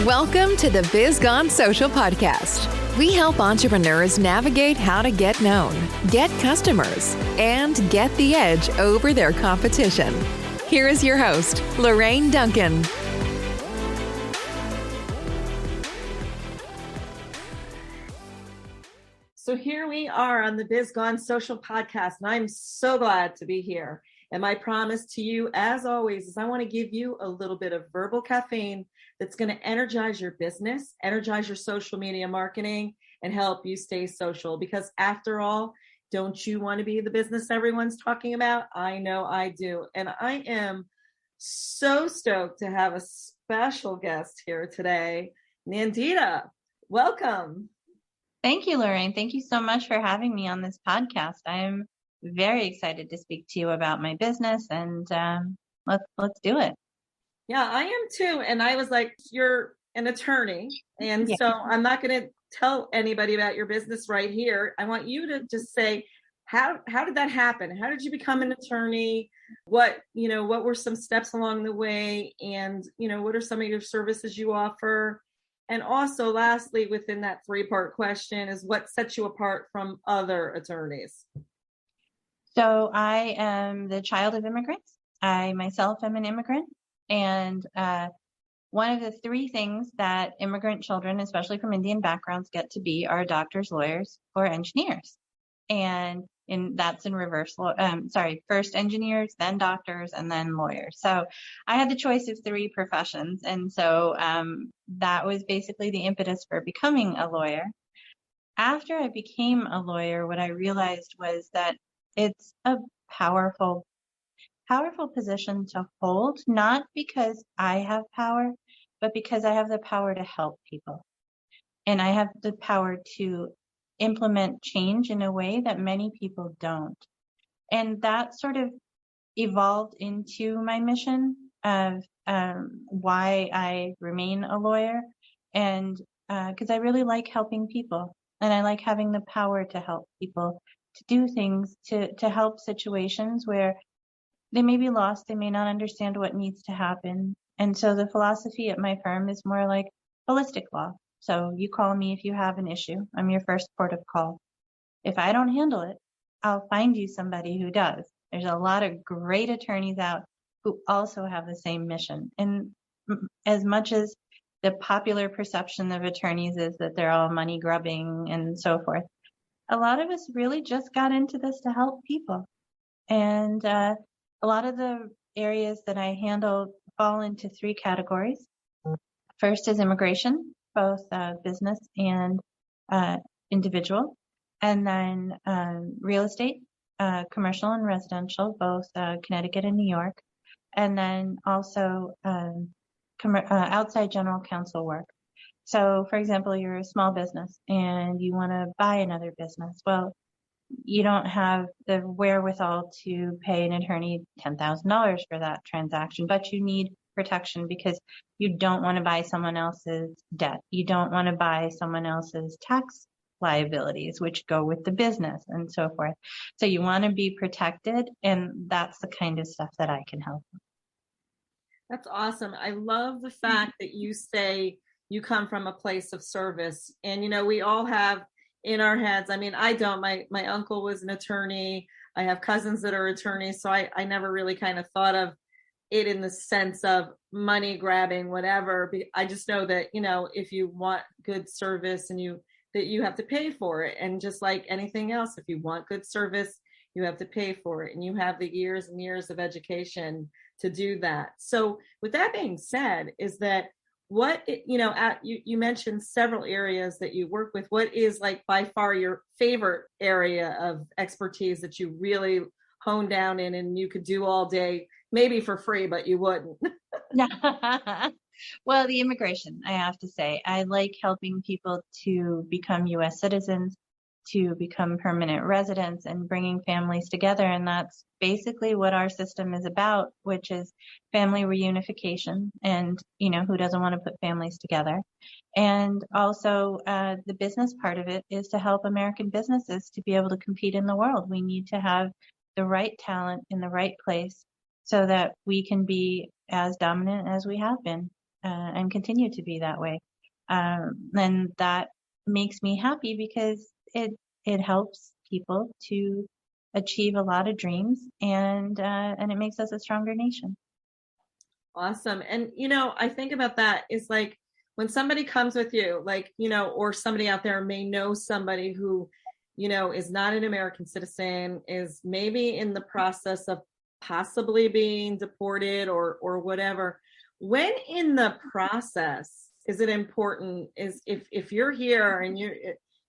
Welcome to the Biz Gone Social podcast. We help entrepreneurs navigate how to get known, get customers, and get the edge over their competition. Here is your host, Lorraine Duncan. So here we are on the Biz Gone Social podcast, and I'm so glad to be here. And my promise to you, as always, is I want to give you a little bit of verbal caffeine that's going to energize your business, energize your social media marketing, and help you stay social. Because after all, don't you want to be the business everyone's talking about? I know I do. And I am so stoked to have a special guest here today, Nandia. Welcome. Thank you, Lorraine. Thank you so much for having me on this podcast. I am very excited to speak to you about my business, and let's do it. Yeah, I am too. And I was like, you're an attorney, and so I'm not going to tell anybody about your business right here. I want you to just say, how did that happen? How did you become an attorney? What were some steps along the way? And, what are some of your services you offer? And also, lastly, within that 3-part question is what sets you apart from other attorneys? So I am the child of immigrants. I myself am an immigrant. And one of the 3 things that immigrant children, especially from Indian backgrounds, get to be are doctors, lawyers, or engineers. And that's in reverse. First engineers, then doctors, and then lawyers. So I had the choice of 3 professions. And so that was basically the impetus for becoming a lawyer. After I became a lawyer, what I realized was that it's a powerful position to hold, not because I have power, but because I have the power to help people. And I have the power to implement change in a way that many people don't. And that sort of evolved into my mission of why I remain a lawyer. And because I really like helping people, and I like having the power to help people, to do things, to help situations where they may be lost, they may not understand what needs to happen. And so the philosophy at my firm is more like holistic law. So you call me if you have an issue. I'm your first port of call. If I don't handle it, I'll find you somebody who does. There's a lot of great attorneys out who also have the same mission. And as much as the popular perception of attorneys is that they're all money grubbing and so forth, a lot of us really just got into this to help people. And a lot of the areas that I handle fall into 3 categories. First is immigration, both business and individual. And then real estate, commercial and residential, both Connecticut and New York. And then also outside general counsel work. So, for example, you're a small business and you want to buy another business. Well, you don't have the wherewithal to pay an attorney $10,000 for that transaction, but you need protection because you don't want to buy someone else's debt. You don't want to buy someone else's tax liabilities, which go with the business and so forth. So you want to be protected, and that's the kind of stuff that I can help with. That's awesome. I love the fact that you say you come from a place of service. And, we all have in our heads, I don't, my uncle was an attorney. I have cousins that are attorneys. So I never really kind of thought of it in the sense of money grabbing, whatever. I just know that, if you want good service that you have to pay for it. And just like anything else, if you want good service, you have to pay for it. And you have the years and years of education to do that. So with that being said, is that you mentioned several areas that you work with. What is like by far your favorite area of expertise that you really hone down in and you could do all day, maybe for free, but you wouldn't? Well, the immigration, I have to say. I like helping people to become U.S. citizens, to become permanent residents, and bringing families together. And that's basically what our system is about, which is family reunification. And, who doesn't want to put families together? And also the business part of it is to help American businesses to be able to compete in the world. We need to have the right talent in the right place so that we can be as dominant as we have been. and continue to be that way. And that makes me happy because it helps people to achieve a lot of dreams, and it makes us a stronger nation. Awesome. And, I think about that is like when somebody comes with you, like, or somebody out there may know somebody who, is not an American citizen, is maybe in the process of possibly being deported or whatever. When in the process is it important is if you're here and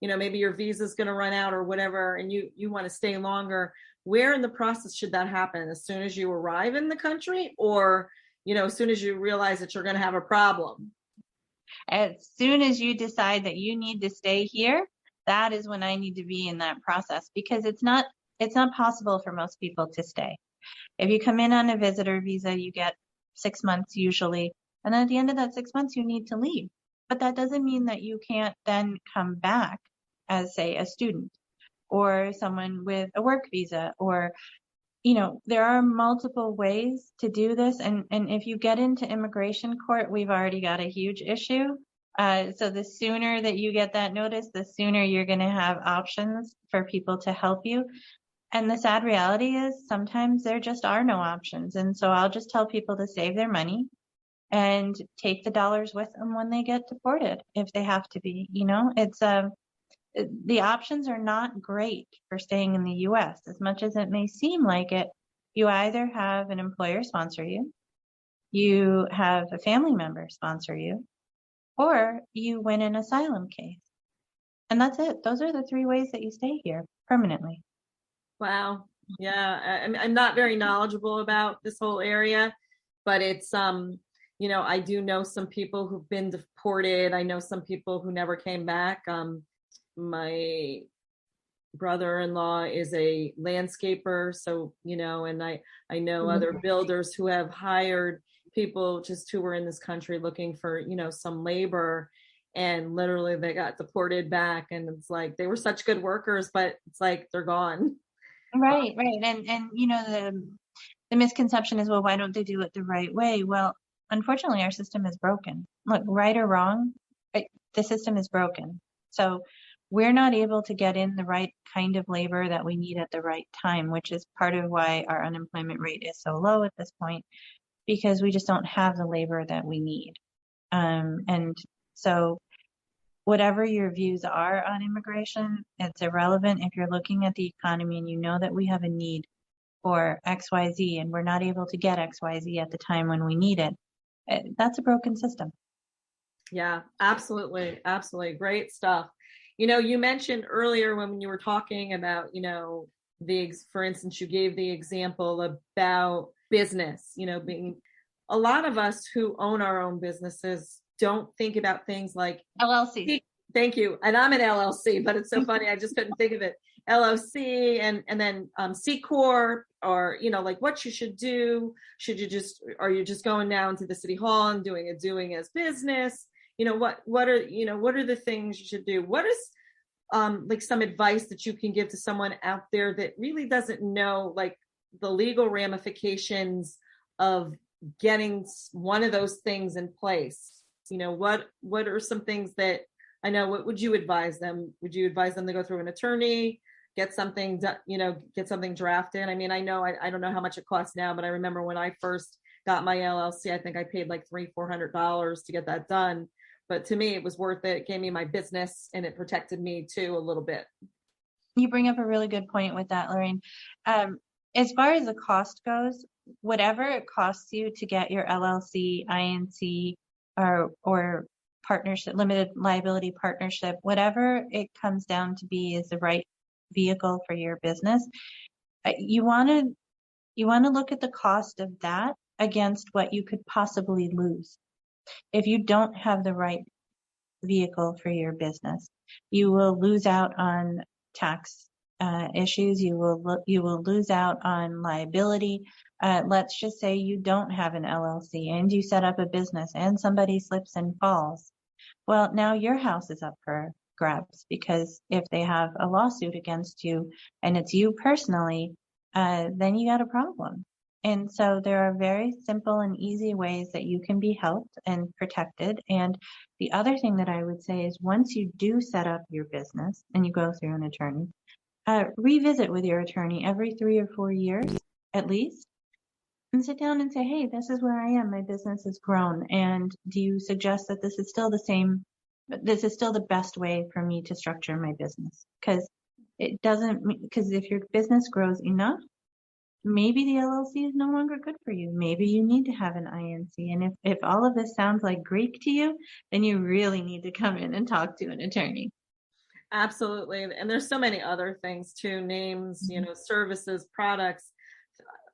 maybe your visa is going to run out or whatever, and you want to stay longer, where in the process should that happen? As soon as you arrive in the country, or, as soon as you realize that you're going to have a problem? As soon as you decide that you need to stay here, that is when I need to be in that process, because it's not possible for most people to stay. If you come in on a visitor visa, you get 6 months usually, and then at the end of that 6 months, you need to leave. But that doesn't mean that you can't then come back as, say, a student or someone with a work visa, or, there are multiple ways to do this. And if you get into immigration court, we've already got a huge issue. So the sooner that you get that notice, the sooner you're going to have options for people to help you. And the sad reality is sometimes there just are no options. And so I'll just tell people to save their money and take the dollars with them when they get deported, if they have to be. It's the options are not great for staying in the U.S. As much as it may seem like it. You either have an employer sponsor you, you have a family member sponsor you, or you win an asylum case. And that's it. Those are the 3 ways that you stay here permanently. Wow. Yeah. I'm not very knowledgeable about this whole area, but it's, I do know some people who've been deported. I know some people who never came back. My brother-in-law is a landscaper. So, and I know other builders who have hired people just who were in this country looking for, some labor, and literally they got deported back. And it's like, they were such good workers, but it's like, they're gone. Right. And the misconception is, well, why don't they do it the right way? Well, unfortunately, our system is broken. Look, right or wrong, the system is broken. So we're not able to get in the right kind of labor that we need at the right time, which is part of why our unemployment rate is so low at this point, because we just don't have the labor that we need. And so whatever your views are on immigration, it's irrelevant if you're looking at the economy and you know that we have a need for XYZ and we're not able to get XYZ at the time when we need it. That's a broken system. Yeah, absolutely. Absolutely. Great stuff. You mentioned earlier when you were talking about, for instance, you gave the example about business, being a lot of us who own our own businesses don't think about things like LLC. Thank you. And I'm an LLC, but it's so funny. I just couldn't think of it. LLC and then C Corp, or, like what you should do. Are you just going down to the city hall and doing as business? What are the things you should do? What is like some advice that you can give to someone out there that really doesn't know like the legal ramifications of getting one of those things in place? What are some things that I know? What would you advise them? Would you advise them to go through an attorney, get something drafted? I mean, I don't know how much it costs now, but I remember when I first got my LLC, I think I paid like $300-400 to get that done. But to me, it was worth it. It gave me my business and it protected me too a little bit. You bring up a really good point with that, Lorraine. As far as the cost goes, whatever it costs you to get your LLC, INC, or partnership, limited liability partnership, whatever it comes down to be is the right vehicle for your business. You want to look at the cost of that against what you could possibly lose. If you don't have the right vehicle for your business, you will lose out on tax issues. You will lose out on liability. Let's just say you don't have an LLC and you set up a business and somebody slips and falls. Well, now your house is up for grabs, because if they have a lawsuit against you and it's you personally, then you got a problem. And so there are very simple and easy ways that you can be helped and protected. And the other thing that I would say is once you do set up your business and you go through an attorney, revisit with your attorney every 3 or 4 years at least and sit down and say, hey, this is where I am. My business has grown. And do you suggest that this is still the best way for me to structure my business? Because if your business grows enough, maybe the LLC is no longer good for you. Maybe you need to have an INC. And if all of this sounds like Greek to you, then you really need to come in and talk to an attorney. Absolutely. And there's so many other things too, names, services, products.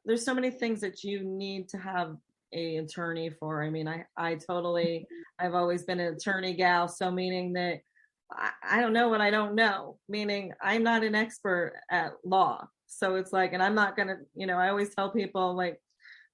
There's so many things that you need to have a attorney for. I mean, I've always been an attorney gal. So meaning that I don't know what I don't know, meaning I'm not an expert at law. So it's like, and I'm not going to, I always tell people, like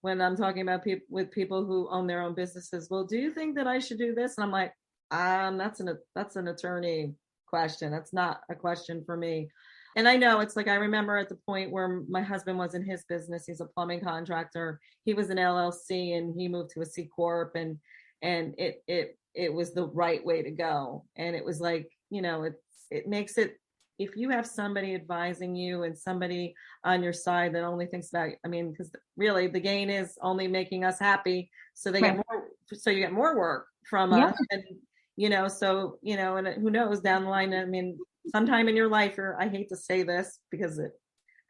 when I'm talking about people who own their own businesses, well, do you think that I should do this? And I'm like, that's an attorney question. That's not a question for me. And I know it's like, I remember at the point where my husband was in his business, he's a plumbing contractor. He was an LLC and he moved to a C Corp and it was the right way to go. And it was like, it makes it, if you have somebody advising you and somebody on your side that only thinks about, because really the gain is only making us happy. So they get more, so you get more work from us. And, and who knows down the line, sometime in your life, or I hate to say this because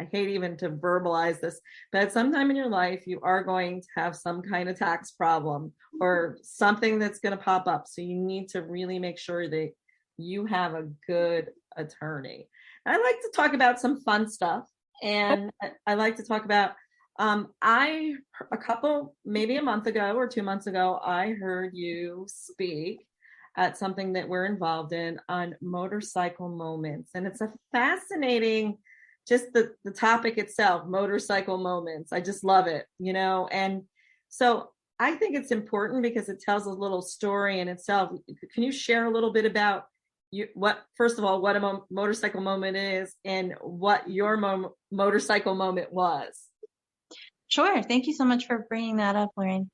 I hate even to verbalize this, but sometime in your life, you are going to have some kind of tax problem or something that's going to pop up. So you need to really make sure that you have a good attorney. I like to talk about some fun stuff. And I like to talk about, maybe a month ago or 2 months ago, I heard you speak at something that we're involved in on motorcycle moments. And it's a fascinating, just the topic itself, motorcycle moments. I just love it, and so I think it's important because it tells a little story in itself. Can you share a little bit about first of all, what a motorcycle moment is and what your motorcycle moment was? Sure. Thank you so much for bringing that up, Lauren.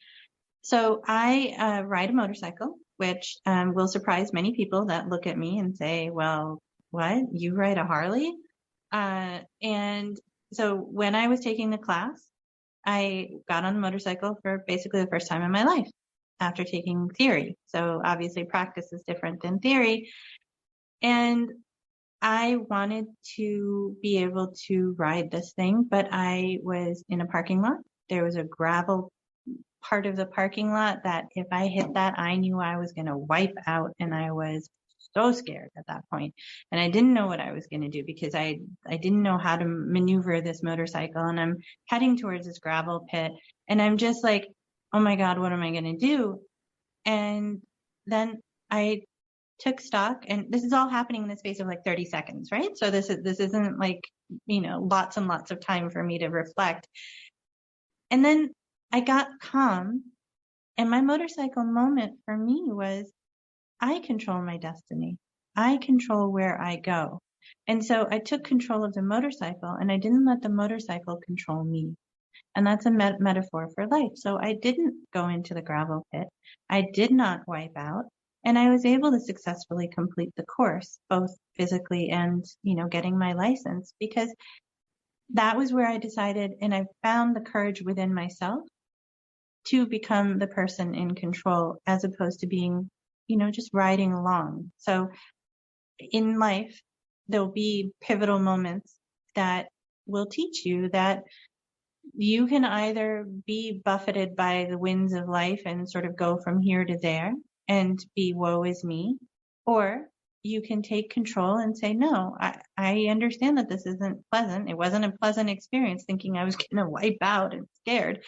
So I ride a motorcycle, which will surprise many people that look at me and say, well, what? You ride a Harley? And so when I was taking the class, I got on a motorcycle for basically the first time in my life after taking theory. So obviously practice is different than theory. And I wanted to be able to ride this thing, but I was in a parking lot. There was a gravel part of the parking lot that if I hit that, I knew I was going to wipe out, and I was so scared at that point. And I didn't know what I was going to do because I didn't know how to maneuver this motorcycle, and I'm heading towards this gravel pit, and I'm just like, oh my God, what am I going to do? And then I took stock, and this is all happening in the space of like 30 seconds, right? So this isn't like, lots and lots of time for me to reflect. And then I got calm, and my motorcycle moment for me was, I control my destiny. I control where I go. And so I took control of the motorcycle, and I didn't let the motorcycle control me. And that's a metaphor for life. So I didn't go into the gravel pit. I did not wipe out. And I was able to successfully complete the course, both physically and, getting my license, because that was where I decided, and I found the courage within myself to become the person in control as opposed to being, just riding along. So in life, there'll be pivotal moments that will teach you that you can either be buffeted by the winds of life and sort of go from here to there and be woe is me, or you can take control and say, no, I understand that this isn't pleasant. It wasn't a pleasant experience thinking I was going to wipe out and scared,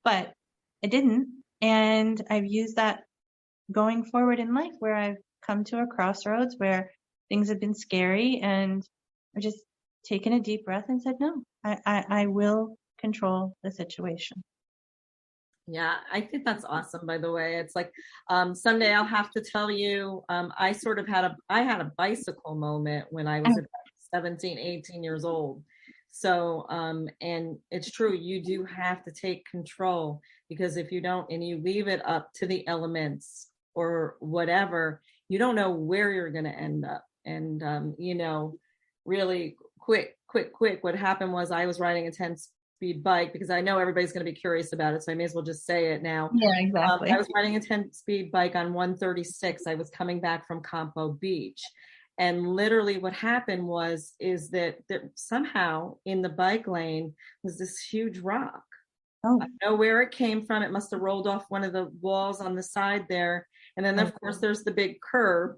but I didn't. And I've used that going forward in life where I've come to a crossroads where things have been scary, and I've just taken a deep breath and said, no, I will control the situation. Yeah, I think that's awesome, by the way. It's like, someday I'll have to tell you, I had a bicycle moment when I was about 17, 18 years old. So, and it's true, you do have to take control, because if you don't and you leave it up to the elements or whatever, you don't know where you're going to end up. And, really quick, what happened was I was riding a 10-speed bike, because I know everybody's going to be curious about it. So I may as well just say it now. Yeah, exactly. I was riding a 10-speed bike on 136. I was coming back from Campo Beach. And literally what happened is that there, somehow in the bike lane was this huge rock. Oh. I don't know where it came from. It must have rolled off one of the walls on the side there. And then, of course, there's the big curb.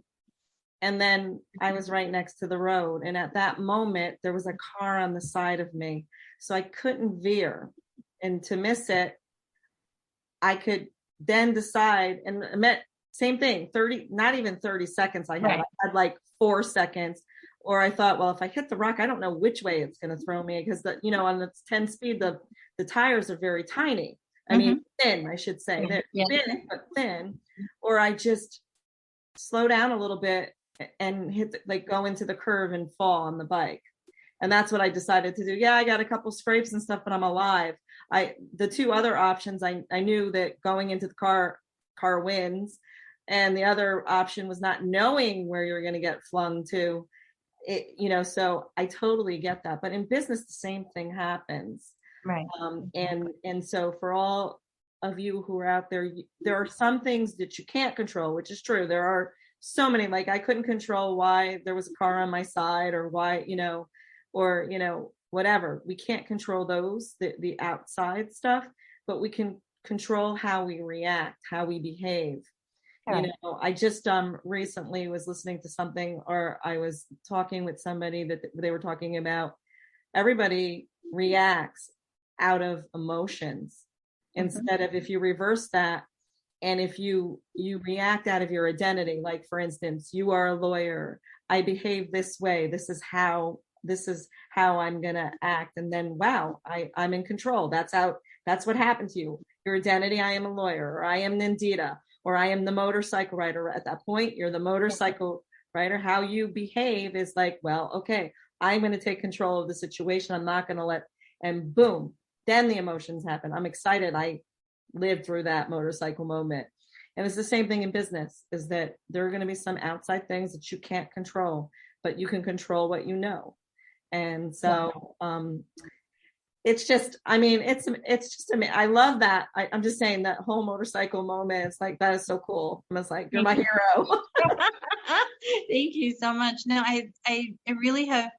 And then I was right next to the road. And at that moment, there was a car on the side of me. So I couldn't veer. And to miss it, I could then decide, and same thing, 30, not even 30 seconds I had. Right. I had like 4 seconds. Or I thought, well, if I hit the rock, I don't know which way it's going to throw me, because on the 10 speed, the tires are very tiny. I mean, thin, I should say. They're thin, but thin. Or I just slow down a little bit and go into the curve and fall on the bike. And that's what I decided to do. Yeah, I got a couple scrapes and stuff, but I'm alive. The two other options, I knew that going into the car wins. And the other option was not knowing where you're going to get flung to. So I totally get that. But in business, the same thing happens. Right. And so for all of you who are out there, there are some things that you can't control, which is true. There are so many, like I couldn't control why there was a car on my side, or why, whatever. We can't control those, the outside stuff, but we can control how we react, how we behave. Right. I just recently was listening to something, or I was talking with somebody that they were talking about, everybody reacts out of emotions instead of, if you reverse that, and if you react out of your identity, like for instance, you are a lawyer, I behave this way, this is how I'm gonna act, and then wow, I'm in control. That's what happened to you. Your identity, I am a lawyer, or I am Nandia, or I am the motorcycle rider. At that point, you're the motorcycle rider. How you behave is like, well, okay, I'm going to take control of the situation. I'm not going to and boom, then the emotions happen. I'm excited. I lived through that motorcycle moment. And it's the same thing in business, is that there are going to be some outside things that you can't control, but you can control what you know. And so, it's just, it's just, I love that. I'm just saying that whole motorcycle moment. It's like, that is so cool. I was like, you're my hero. Thank you so much. No, I really have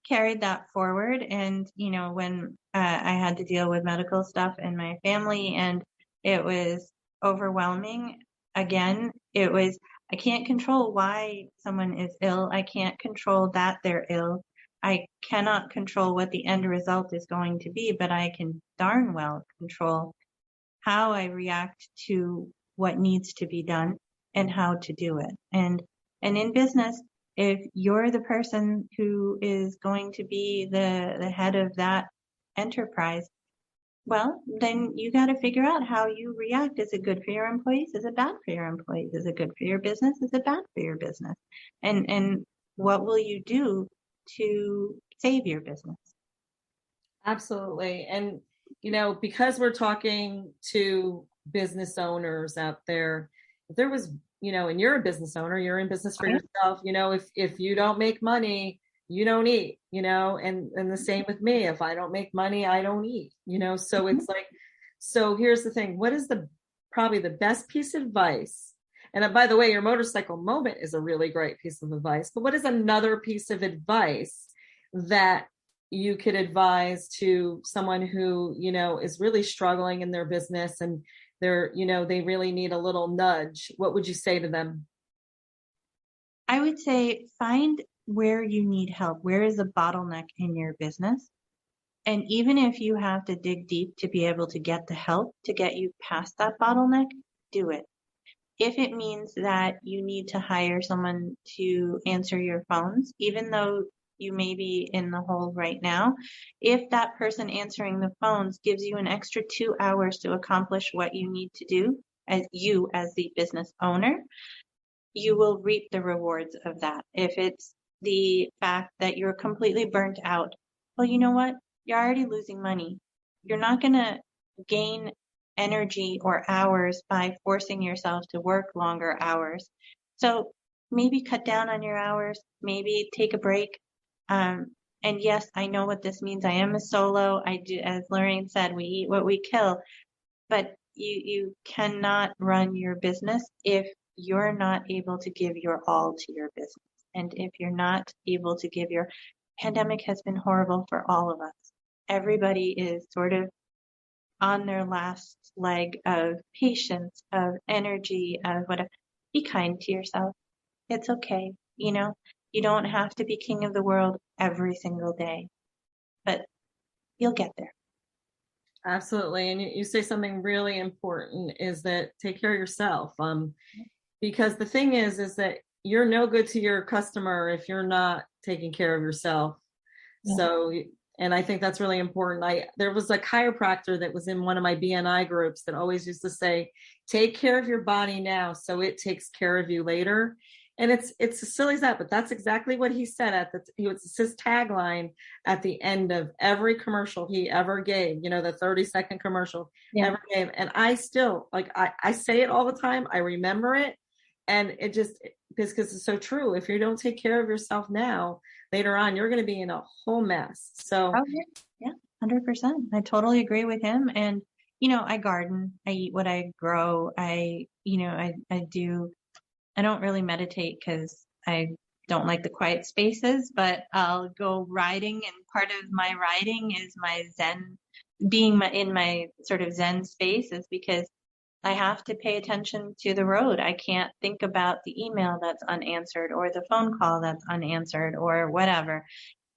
carried that forward. And, when I had to deal with medical stuff in my family, and it was overwhelming. Again, I can't control why someone is ill. I can't control that they're ill. I cannot control what the end result is going to be, but I can darn well control how I react to what needs to be done and how to do it. And in business, if you're the person who is going to be the head of that enterprise, well, then you got to figure out how you react. Is it good for your employees? Is it bad for your employees? Is it good for your business? Is it bad for your business? And what will you do to save your business? Absolutely. And, because we're talking to business owners out there, if there was, and you're a business owner, you're in business for yourself, if you don't make money, you don't eat, and the same with me. If I don't make money, I don't eat, so it's like, so here's the thing. What is probably the best piece of advice? And by the way, your motorcycle moment is a really great piece of advice, but what is another piece of advice that you could advise to someone who, is really struggling in their business, and they really need a little nudge? What would you say to them? I would say find where you need help. Where is a bottleneck in your business? And even if you have to dig deep to be able to get the help to get you past that bottleneck, do it. If it means that you need to hire someone to answer your phones, even though you may be in the hole right now, if that person answering the phones gives you an extra 2 hours to accomplish what you need to do as the business owner, you will reap the rewards of that. If it's the fact that you're completely burnt out, well, you know what? you're already losing money. You're not going to gain energy or hours by forcing yourself to work longer hours. So maybe cut down on your hours, maybe take a break. And yes, I know what this means. I am a solo. I do, as Lorraine said, we eat what we kill, but you cannot run your business if you're not able to give your all to your business. And if you're not able to give your, pandemic has been horrible for all of us. Everybody is sort of on their last leg of patience, of energy, of whatever. Be kind to yourself. It's okay. You don't have to be king of the world every single day, but you'll get there. Absolutely. And you say something really important is that take care of yourself. Because the thing is that you're no good to your customer if you're not taking care of yourself. Yeah. So, and I think that's really important. There was a chiropractor that was in one of my BNI groups that always used to say, take care of your body now so it takes care of you later. And it's as silly as that, but that's exactly what he said it's his tagline at the end of every commercial he ever gave, the 30-second commercial ever gave. And I still, I say it all the time. I remember it. And it just, because it's so true. If you don't take care of yourself now, later on, you're going to be in a whole mess. So, yeah, 100%. I totally agree with him. And, I garden, I eat what I grow. I don't really meditate because I don't like the quiet spaces, but I'll go riding. And part of my riding is my Zen, in my sort of Zen space, is because I have to pay attention to the road. I can't think about the email that's unanswered or the phone call that's unanswered or whatever.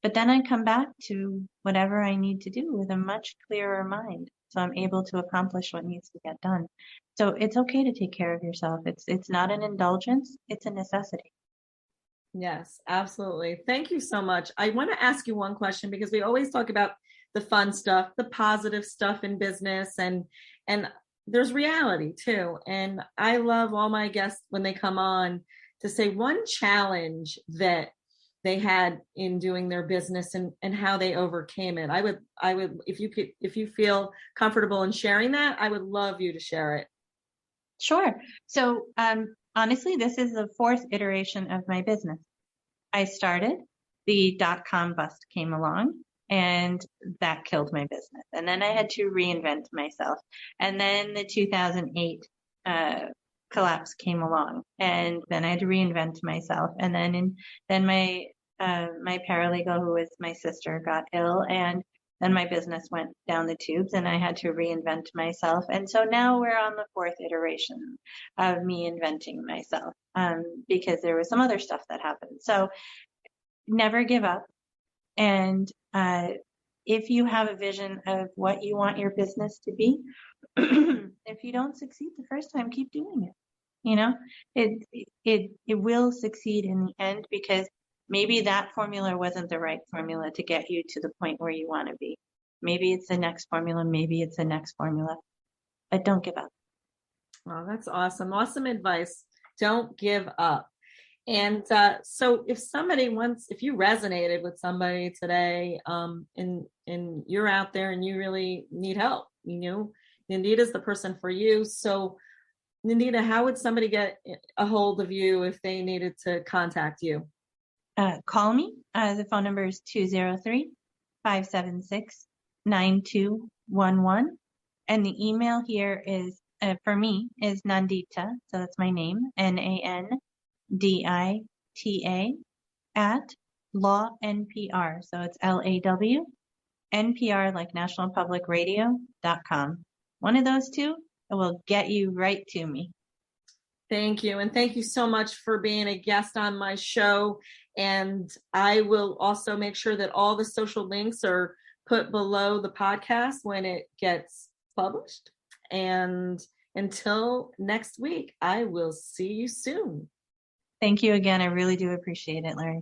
But then I come back to whatever I need to do with a much clearer mind. So I'm able to accomplish what needs to get done. So it's okay to take care of yourself. It's not an indulgence. It's a necessity. Yes, absolutely. Thank you so much. I want to ask you one question because we always talk about the fun stuff, the positive stuff in business, and there's reality too. And I love all my guests when they come on to say one challenge that they had in doing their business and how they overcame it. I would, if you feel comfortable in sharing that, I would love you to share it. Sure. So, honestly, this is the fourth iteration of my business. I started, the .com bust came along, and that killed my business. And then I had to reinvent myself. And then the 2008 collapse came along, and then I had to reinvent myself. And then my paralegal, who was my sister, got ill, and then my business went down the tubes, and I had to reinvent myself. And so now we're on the fourth iteration of me inventing myself, because there was some other stuff that happened. So never give up. And if you have a vision of what you want your business to be, if you don't succeed the first time, keep doing it. It will succeed in the end, because maybe that formula wasn't the right formula to get you to the point where you want to be. Maybe it's the next formula. Maybe it's the next formula. But don't give up. Oh, that's awesome. Awesome advice. Don't give up. And so if you resonated with somebody today, and you're out there and you really need help, Nandia is the person for you. So Nandia, how would somebody get a hold of you if they needed to contact you? Call me. The phone number is 203-576-9211. And the email here is, for me, is Nandita. So that's my name, Nandita @LawNPR. So it's LAW, NPR, like National Public Radio.com. One of those two will get you right to me. Thank you. And thank you so much for being a guest on my show. And I will also make sure that all the social links are put below the podcast when it gets published. And until next week, I will see you soon. Thank you again. I really do appreciate it, Larry.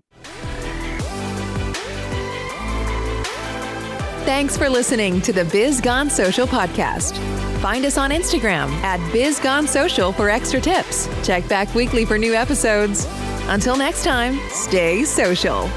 Thanks for listening to the Biz Gone Social podcast. Find us on Instagram @BizGoneSocial for extra tips. Check back weekly for new episodes. Until next time, stay social.